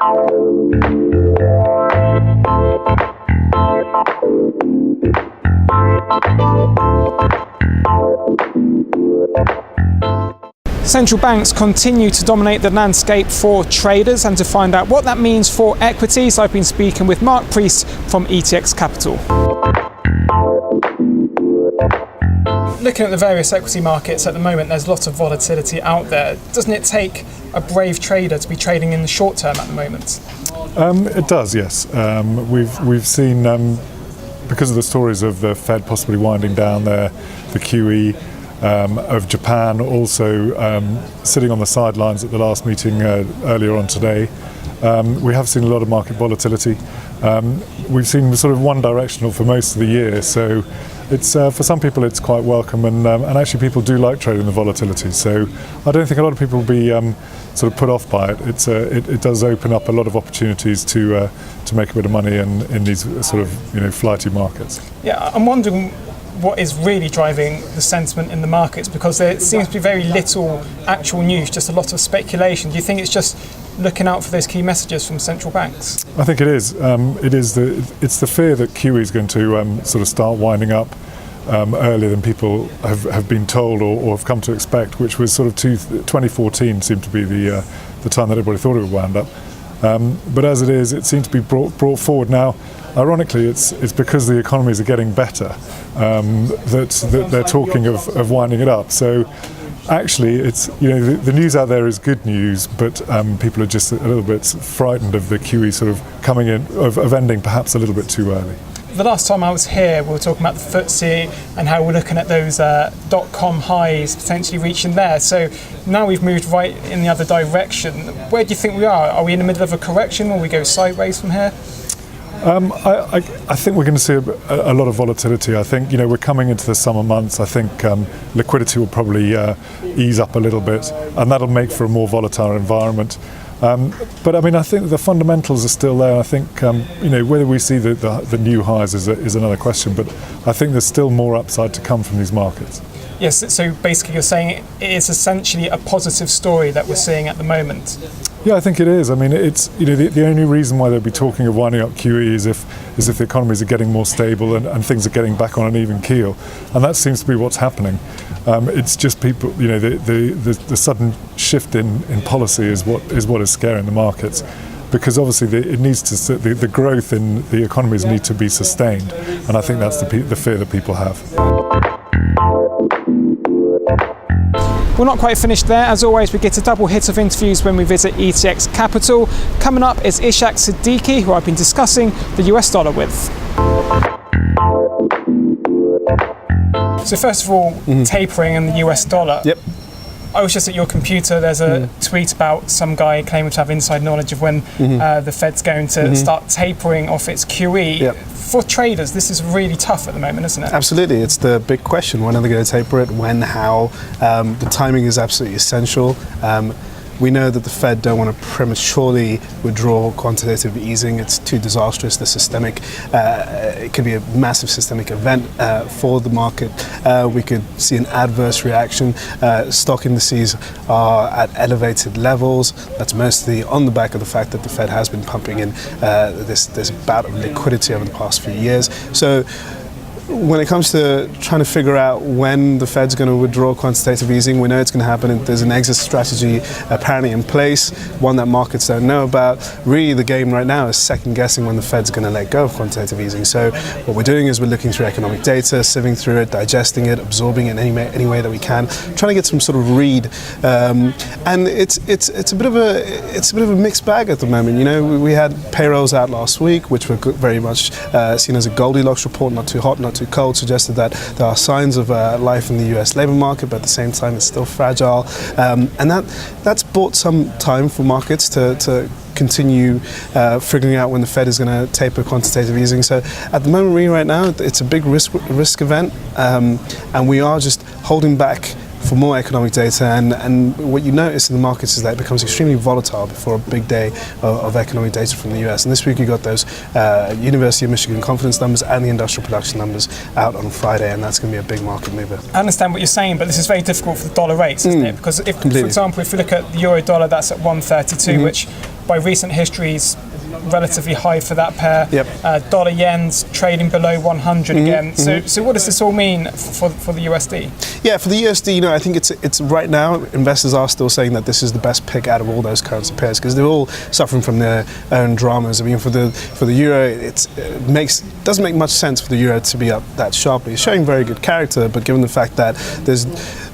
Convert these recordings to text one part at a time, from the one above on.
Central banks continue to dominate the landscape for traders, and to find out what that means for equities, I've been speaking with Mark Priest from ETX Capital. Looking at the various equity markets at the moment, there's lots of volatility out there. Doesn't it take a brave trader to be trading in the short term at the moment? It does, yes. We've seen, because of the stories of the Fed possibly winding down the QE, of Japan also sitting on the sidelines at the last meeting earlier on today. We have seen a lot of market volatility. We've seen sort of one directional for most of the year, so it's for some people it's quite welcome, and actually people do like trading the volatility. So I don't think a lot of people will be sort of put off by it. It does open up a lot of opportunities to make a bit of money in these sort of flighty markets. Yeah, I'm wondering what is really driving the sentiment in the markets, because there seems to be very little actual news, just a lot of speculation. Do you think it's just looking out for those key messages from central banks? I think it is. It's the fear that QE is going to sort of start winding up earlier than people have been told or have come to expect, which was sort of 2014 seemed to be the time that everybody thought it would wind up. But as it is, it seems to be brought forward now. Ironically, it's because the economies are getting better that they're talking of winding it up. So actually, it's the news out there is good news, but people are just a little bit frightened of the QE sort of coming in, of ending perhaps a little bit too early. The last time I was here, we were talking about the FTSE and how we're looking at those dot-com highs potentially reaching there. So now we've moved right in the other direction. Where do you think we are? Are we in the middle of a correction, or we go sideways from here? I think we're going to see a lot of volatility. I think we're coming into the summer months. I think liquidity will probably ease up a little bit, and that'll make for a more volatile environment. But I mean, I think the fundamentals are still there. I think whether we see the new highs is another question. But I think there's still more upside to come from these markets. Yes. So basically, you're saying it is essentially a positive story that we're seeing at the moment. Yeah, I think it is. I mean, it's the only reason why they'll be talking of winding up QE is if the economies are getting more stable and things are getting back on an even keel, and that seems to be what's happening. It's just people, the sudden shift in policy is what is scaring the markets, because obviously the growth in the economies need to be sustained, and I think that's the fear that people have. We're not quite finished there. As always, we get a double hit of interviews when we visit ETX Capital. Coming up is Ishak Siddiqui, who I've been discussing the US dollar with. So first of all, tapering in the US dollar. Yep. I was just at your computer. There's a tweet about some guy claiming to have inside knowledge of when the Fed's going to start tapering off its QE. Yep. For traders, this is really tough at the moment, isn't it? Absolutely. It's the big question. When are they going to taper it? When? How? The timing is absolutely essential. We know that the Fed don't want to prematurely withdraw quantitative easing. It's too disastrous. The systemic, it could be a massive systemic event for the market. We could see an adverse reaction. Stock indices are at elevated levels. That's mostly on the back of the fact that the Fed has been pumping in this bout of liquidity over the past few years. So when it comes to trying to figure out when the Fed's going to withdraw quantitative easing, we know it's going to happen. There's an exit strategy apparently in place, one that markets don't know about. Really, the game right now is second guessing when the Fed's going to let go of quantitative easing. So what we're doing is we're looking through economic data, sieving through it, digesting it, absorbing it in any way that we can, trying to get some sort of read. And it's a bit of a mixed bag at the moment. We had payrolls out last week, which were very much seen as a Goldilocks report, not too hot, not too cold, suggested that there are signs of life in the US labour market, but at the same time it's still fragile, and that's bought some time for markets to continue figuring out when the Fed is going to taper quantitative easing. So at the moment, really right now, it's a big risk event, and we are just holding back for more economic data, and what you notice in the markets is that it becomes extremely volatile before a big day of economic data from the US. And this week you got those University of Michigan confidence numbers and the industrial production numbers out on Friday, and that's going to be a big market mover. I understand what you're saying, but this is very difficult for the dollar rates, isn't it? Because for example, if we look at the euro dollar, that's at 132, which by recent histories, relatively high for that pair. Yep. Dollar yen's trading below 100 again. So what does this all mean for the USD? Yeah, for the USD, I think it's right now investors are still saying that this is the best pick out of all those currency pairs because they're all suffering from their own dramas. I mean, for the euro, it doesn't make much sense for the euro to be up that sharply. It's showing very good character, but given the fact that there's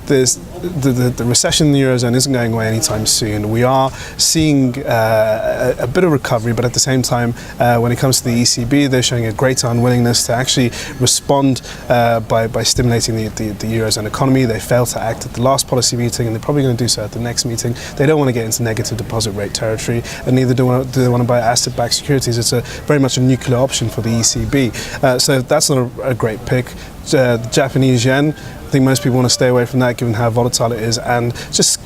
the recession in the Eurozone isn't going away anytime soon. We are seeing a bit of recovery, but at the same time, when it comes to the ECB, they're showing a greater unwillingness to actually respond by stimulating the Eurozone economy. They failed to act at the last policy meeting, and they're probably going to do so at the next meeting. They don't want to get into negative deposit rate territory, and neither do they want to buy asset-backed securities. It's very much a nuclear option for the ECB. So that's not a great pick. The Japanese yen, I think most people want to stay away from that given how volatile it is and just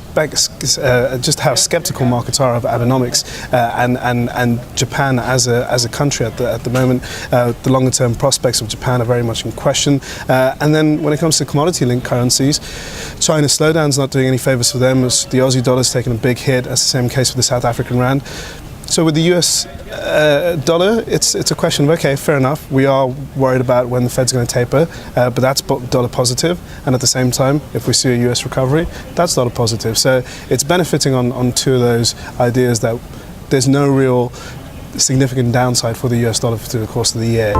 how skeptical markets are of Abenomics and Japan as a country at the moment. The longer term prospects of Japan are very much in question. And then when it comes to commodity linked currencies, China's slowdown is not doing any favours for them as the Aussie dollar is taking a big hit. That's the same case with the South African rand. So with the US dollar, it's a question of, okay, fair enough, we are worried about when the Fed's going to taper, but that's dollar positive, and at the same time, if we see a US recovery, that's dollar positive. So it's benefiting on two of those ideas that there's no real significant downside for the US dollar through the course of the year.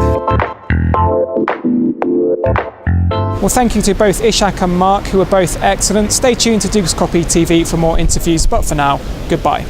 Well, thank you to both Ishak and Mark, who were both excellent. Stay tuned to Dukes Copy TV for more interviews, but for now, goodbye.